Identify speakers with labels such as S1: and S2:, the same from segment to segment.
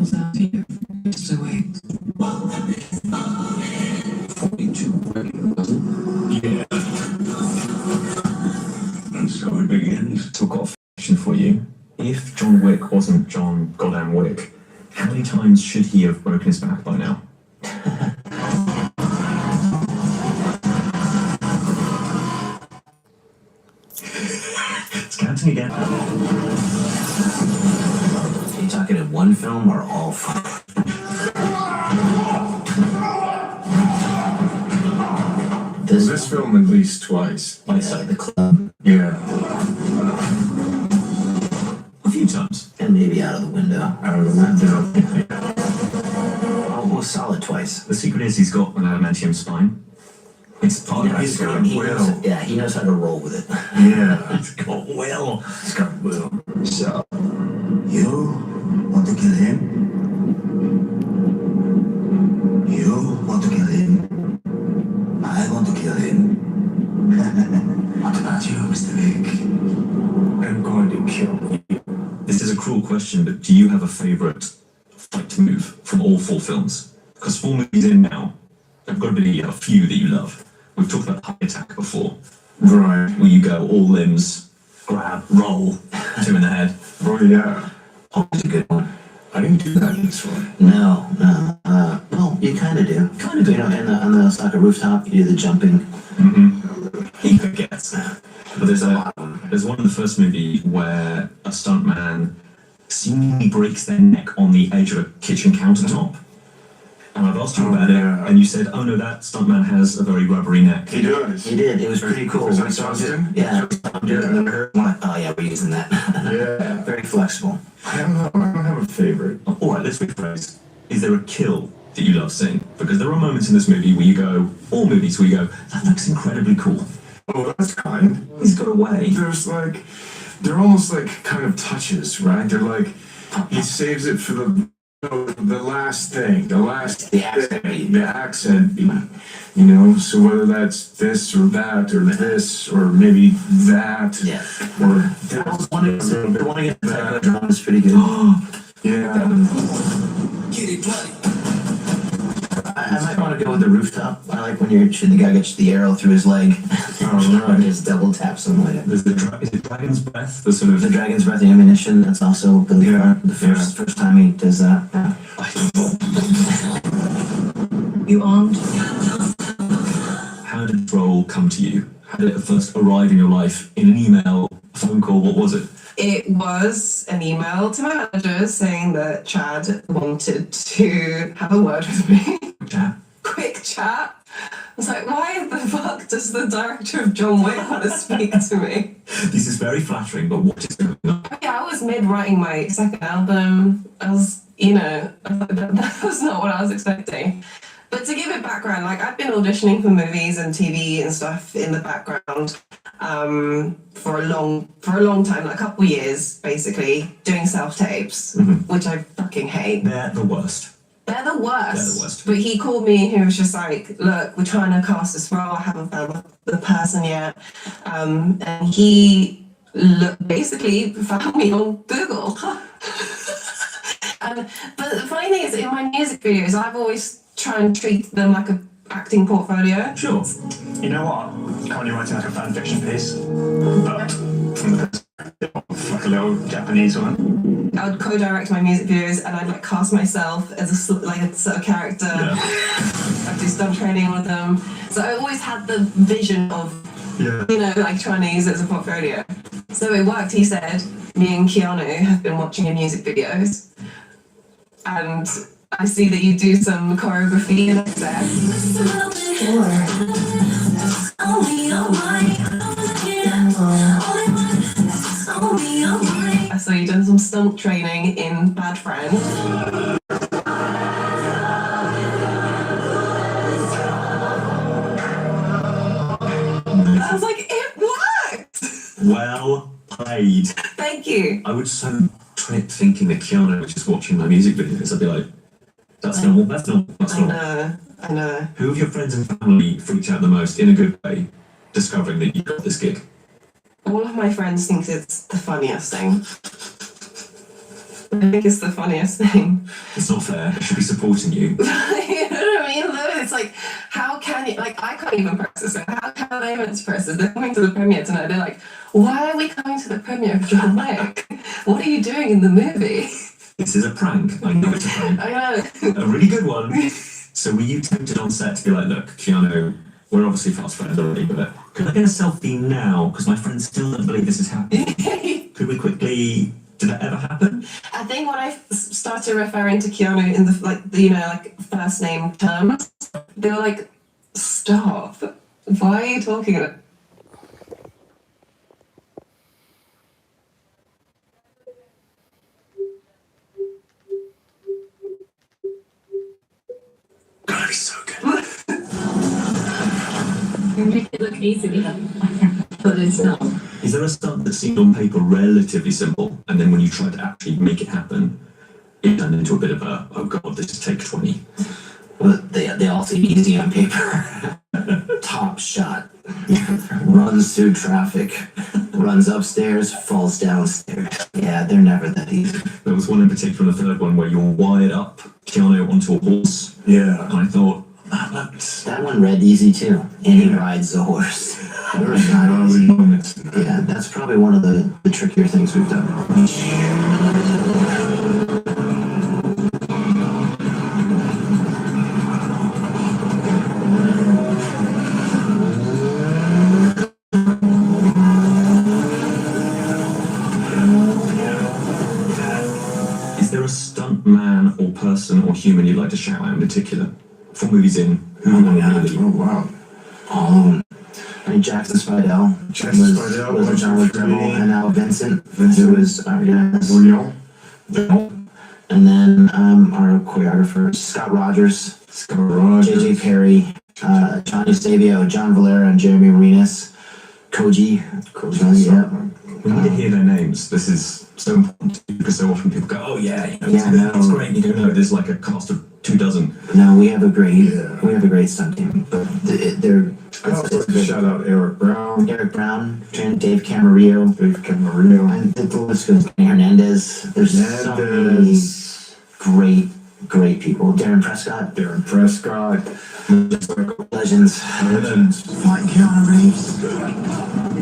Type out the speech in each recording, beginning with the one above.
S1: So wait. 42 regular, wasn't it? Yeah. And so it begins.
S2: So I've got a question for you. If John Wick wasn't John Goddamn Wick, how many times should he have broken his back by now? It's counting again.
S1: Are you talking in one film or all five?
S3: This film at least twice.
S1: Like the club.
S3: Yeah.
S2: A few times.
S1: And maybe out of the window.
S3: Out of the window.
S1: Almost solid twice.
S2: The secret is he's got an adamantium spine. It's part of
S3: He's
S2: that.
S3: got will.
S1: He knows how to roll with it.
S3: Yeah.
S2: He's got will.
S3: He's got will.
S4: So, you want to kill him? You want to kill him? I want to kill him. What about you, Mr. Vick?
S3: I'm going to kill you.
S2: This is a cruel question, but do you have a favourite fight move from all 4 films? Because 4 movies in now, there've got to be a few that you love. We've talked about High Attack before,
S3: Right.
S2: where you go all limbs, grab, roll, 2 in the head.
S3: Oh, yeah.
S1: Always a good one.
S3: I didn't do that in this one.
S1: No. Well, you kind of do.
S2: Kind of do.
S1: You know, on the like a rooftop, you do the jumping.
S2: He forgets. But there's one in the first movie where a stuntman seemingly breaks their neck on the edge of a kitchen countertop. And I've asked you about it, and you said, "Oh no, that stuntman has a very rubbery neck."
S3: He does.
S1: He did. It was pretty cool.
S3: Was that
S1: We saw it.
S3: Justin?
S1: Yeah. Oh yeah, we're using that.
S3: Yeah.
S1: Very flexible.
S3: I don't have a favorite.
S2: All right, let's rephrase. Is there a kill that you love seeing? Because there are moments in this movie where you go, all movies where you go, that looks incredibly cool.
S3: Oh, that's kind.
S2: He's got away.
S3: There's like, they're almost like kind of touches, right? They're like, he saves it for the last thing, the accent beat, you know. So whether that's this or that or this or maybe that,
S1: Yeah.
S3: or
S1: The one against the techno drum is pretty good.
S3: yeah.
S4: Get it bloody.
S1: I might want to go with the rooftop. I like when the guy gets the arrow through his leg.
S3: Oh, right.
S1: And just double taps him like it.
S2: There's is it Dragon's Breath? The sort of
S1: The Dragon's Breath ammunition, that's also Billy Farr. The first time he does that. Yeah.
S5: You armed?
S2: How did the role come to you? How did it first arrive in your life? In an email, a phone call, what was it?
S5: It was an email to my manager saying that Chad wanted to have a word with me.
S2: Yeah.
S5: Quick chat. I was like, why the fuck does the director of John Wick want to speak to me?
S2: This is very flattering, but what is going on?
S5: Yeah, I was mid-writing my second album. I was, that was not what I was expecting. But to give it background, like I've been auditioning for movies and TV and stuff in the background for a long time, like a couple years, basically, doing self-tapes, which I fucking hate.
S2: They're the worst.
S5: They're the worst.
S2: They're the worst.
S5: But he called me and he was just like, look, we're trying to cast this role. I haven't found the person yet. And he basically found me on Google. But the funny thing is, in my music videos, I've always tried and treat them like a acting portfolio.
S2: Sure.
S6: You know what? Currently writing like a fan fiction piece, but from the perspective of like a little Japanese woman.
S5: I would co-direct my music videos and I'd like cast myself as a sort of character.
S2: Yeah.
S5: I'd do stunt training with them. So I always had the vision of, like trying to use it as a portfolio. So it worked. He said, me and Keanu have been watching your music videos and I see that you do some choreography and it's there. I saw you done some stunt training in Bad Friend. I was like, it worked!
S2: Well played.
S5: Thank you.
S2: I would so trip thinking that Keanu was just watching my music videos. I'd be like, that's normal, that's normal, that's normal.
S5: I know.
S2: Who of your friends and family freaked out the most, in a good way, discovering that you got this gig?
S5: All of my friends think it's the funniest thing. I think it's the funniest thing.
S2: It's not fair. I should be supporting you.
S5: You know what I mean? Though it's like, how can you? Like, I can't even press this. How can they meant to press this? They're coming to the premiere tonight. They're like, why are we coming to the premiere of John Wick? What are you doing in the movie?
S2: This is a prank. I know it's a prank.
S5: I know.
S2: A really good one. So were you tempted on set to be like, look, Keanu, we're obviously fast friends already, but could I get a selfie now? Because my friends still don't believe this is happening. Could we quickly... Did that ever happen?
S5: I think when I started referring to Keanu in the first name terms, they were like, "Stop! Why are you talking about?"
S3: Gonna be so good.
S7: You make it look easy, but it's not.
S2: Is there a stunt that seemed on paper relatively simple, and then when you tried to actually make it happen, it turned into a bit of a, oh god, this is take 20?
S1: Well, they all seem easy on paper. Top shot. Runs through traffic. Runs upstairs, falls downstairs. Yeah, they're never that easy.
S2: There was one in particular, the third one, where you're wired up Keanu onto a horse,
S3: Yeah.
S2: and I thought,
S1: That one read easy too. And he rides the horse.
S3: There are some lovely moments.
S1: Yeah, that's probably one of the trickier things we've done.
S2: is there a stunt man or person or human you'd like to shout out in particular? 4 movies in, who
S1: Oh my God.
S2: really?
S3: Oh, wow.
S1: All of them. I mean, Jackson Spidell was a John Wick rebel, and now Vincent, who was our guys.
S3: Real.
S1: And then our choreographers, Scott Rogers, JJ Perry, Johnny Savio, John Valera, and Jeremy Arenas, Koji. Yeah.
S2: We need to hear their names. This is so important because so often people go, oh yeah, you know,
S1: Yeah,
S2: it's
S1: no.
S2: great. You don't know, there's like a cast of 24.
S1: No, we have a great stunt team, but they're.
S3: I also like to shout out Eric Brown,
S1: Derek Brown, Dave Camarillo, and the list goes. Danny Hernandez. There's so many great people. Darren Prescott, legends.
S4: Like Keanu Reeves.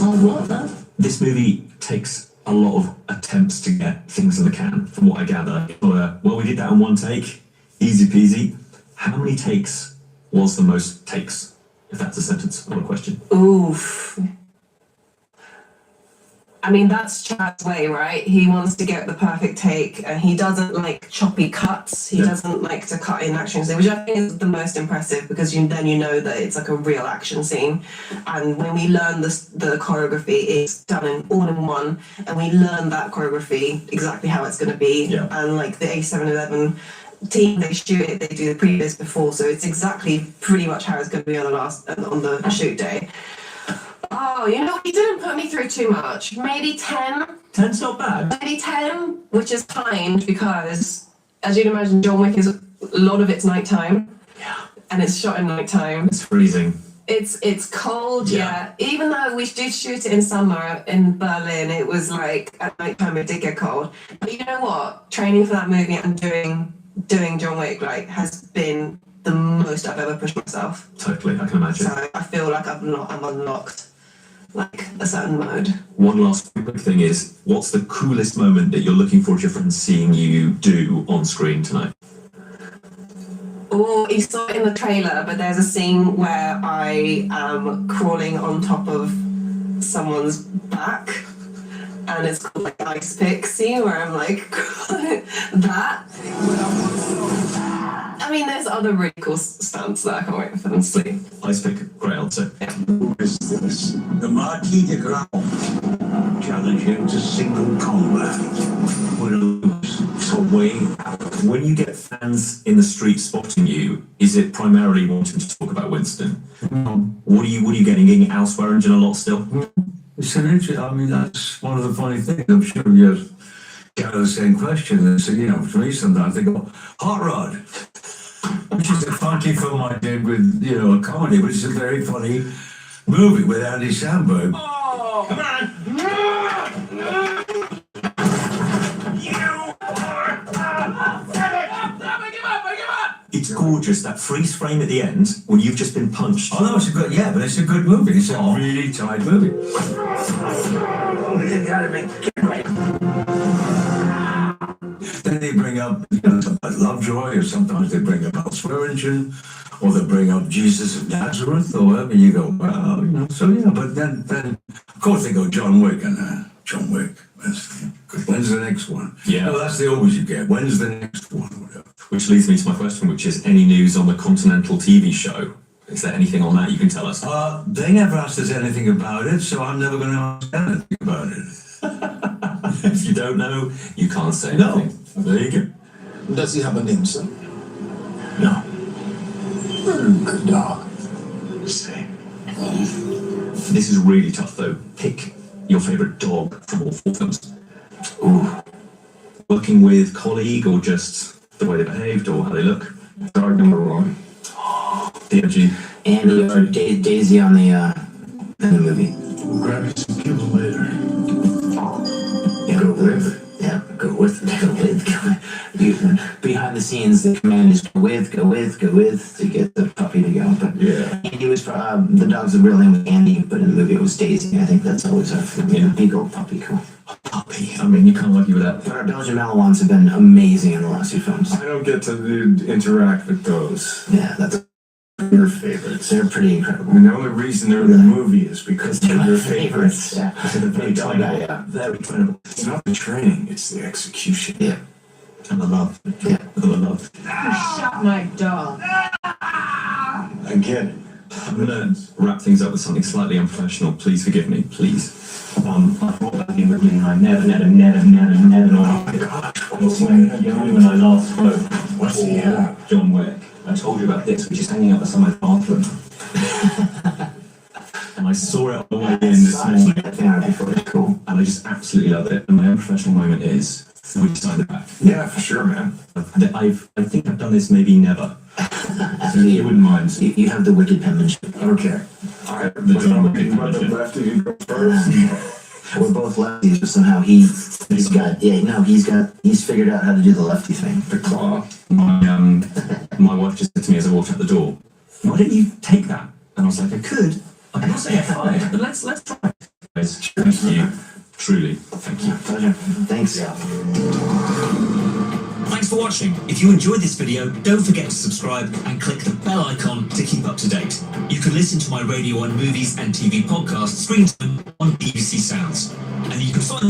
S7: Oh, what though?
S2: This movie takes a lot of attempts to get things in the can, from what I gather. Well, we did that in 1 take, easy peasy. How many takes was the most takes? If that's a sentence, not a question.
S5: Oof. I mean, that's Chad's way, right? He wants to get the perfect take, and he doesn't like choppy cuts. He doesn't like to cut in action scenes, which I think is the most impressive because then you know that it's like a real action scene. And when we learn the choreography, it's done all in one, and we learn that choreography exactly how it's going to be.
S2: Yeah.
S5: And like the A711 team, they shoot it, they do the previous before, so it's exactly pretty much how it's going to be on the shoot day. Oh, you know, he didn't put me through too much. Maybe 10.
S2: 10's not bad.
S5: Maybe 10, which is kind because, as you'd imagine, John Wick is a lot of it's nighttime.
S2: Yeah.
S5: And it's shot in nighttime.
S2: It's freezing.
S5: It's cold,
S2: Yeah.
S5: yeah. Even though we did shoot it in summer in Berlin, it was like at nighttime it did get cold. But you know what? Training for that movie and doing John Wick has been the most I've ever pushed myself.
S2: Totally, I can imagine.
S5: So I feel like I'm unlocked like a certain mode.
S2: One last quick thing is, what's the coolest moment that you're looking forward to your friends seeing you do on screen tonight?
S5: Oh, you saw it in the trailer, but there's a scene where I am crawling on top of someone's back, and it's called like ice pick scene where I'm like that. I mean, there's other really cool stunts that I can't wait for them to see.
S2: Ice pick, great answer.
S4: Who is this? The Marquis de Grau. Challenge him to single combat. Will lose. So way out.
S2: When you get fans in the street spotting you, is it primarily wanting to talk about Winston? What are you getting elsewhere in a lot still?
S8: It's an interesting, I mean, that's one of the funny things. I'm sure you get the same question. And so, you know, for me sometimes they go, Hot Rod, which is a funky film I did with, you know, a comedy, which is a very funny movie with Andy Samberg.
S4: Oh, come on! You are
S2: It's gorgeous, that freeze frame at the end when you've just been punched.
S8: Oh no, it's a good, yeah, but it's a good movie. It's a really tight movie.
S1: You gotta make it right.
S8: Then they bring up, you know, Lovejoy, or sometimes they bring up Swearingen, or they bring up Jesus of Nazareth, or whatever. You go, well, you know, so yeah, but then of course they go John Wick, and John Wick. When's the next one?
S2: Yeah.
S8: No, that's the always you get. When's the next one? Whatever.
S2: Which leads me to my question, which is any news on the Continental TV show? Is there anything on that you can tell us?
S8: They never asked us anything about it, so I'm never going to ask anything about it.
S2: If you don't know, you can't say
S8: No.
S2: anything. There you go.
S9: Does he have a name, sir?
S2: No.
S9: Good dog. Say.
S2: This is really tough, though. Pick your favourite dog from all 4 films.
S1: Ooh.
S2: Working with colleague, or just the way they behaved, or how they look.
S3: Dog number 1.
S2: DMG.
S1: Andy or Daisy on the in the movie.
S9: We'll grab you some kibble later.
S1: Yeah, go with. Yeah, go with. You, behind the scenes, the command is go with to get the puppy to go. But
S3: Yeah.
S1: Andy was the dog's real name was Andy, but in the movie it was Daisy. I think that's always our big old puppy. Cool.
S2: Puppy. I mean, you can't argue with that.
S1: But our Belgian Malinois have been amazing in the last 2 films.
S3: I don't get to interact with those.
S1: Yeah, that's your favorites. They're pretty
S3: I
S1: incredible.
S3: mean, the only reason they're in the movie is because they're your favorites.
S1: Yeah,
S2: They're very
S1: dog
S2: trainable.
S1: guy, yeah.
S2: Very trainable.
S3: It's not the training, it's the execution.
S1: Yeah.
S2: And the love.
S1: Yeah.
S2: The love.
S7: Shot my dog.
S9: I get it.
S2: I'm going to wrap things up with something slightly unprofessional. Please forgive me, please. I brought back in with me, and I never know.
S3: Oh my God.
S2: What's when I last spoke?
S3: What's he have?
S2: John Wick. I told you about this, which is hanging up beside my bathroom. And I saw it on the way in this morning,
S1: I've seen it before. It's cool.
S2: and I just absolutely love it. And my unprofessional moment is we signed it back.
S3: Yeah, for sure, man.
S2: I think I've done this maybe never.
S1: Actually,
S2: You wouldn't mind.
S1: you have the wicked penmanship.
S3: Okay.
S2: The John Wick
S3: You want the
S2: penmanship.
S3: lefty to go first?
S1: We're both lefties, but somehow he's figured out how to do the lefty thing.
S3: The claw.
S2: My wife just said to me as I walked out the door, "Why don't you take that?" And I was like, "I could. I'm not saying I tried, but let's try." Guys, thank you. Truly, thank you.
S1: Pleasure. Thanks.
S10: Thanks for watching. If you enjoyed this video, don't forget to subscribe and click the bell icon to keep up to date. You can listen to my radio and movies and TV podcast Screen Time on BBC Sounds. And you can find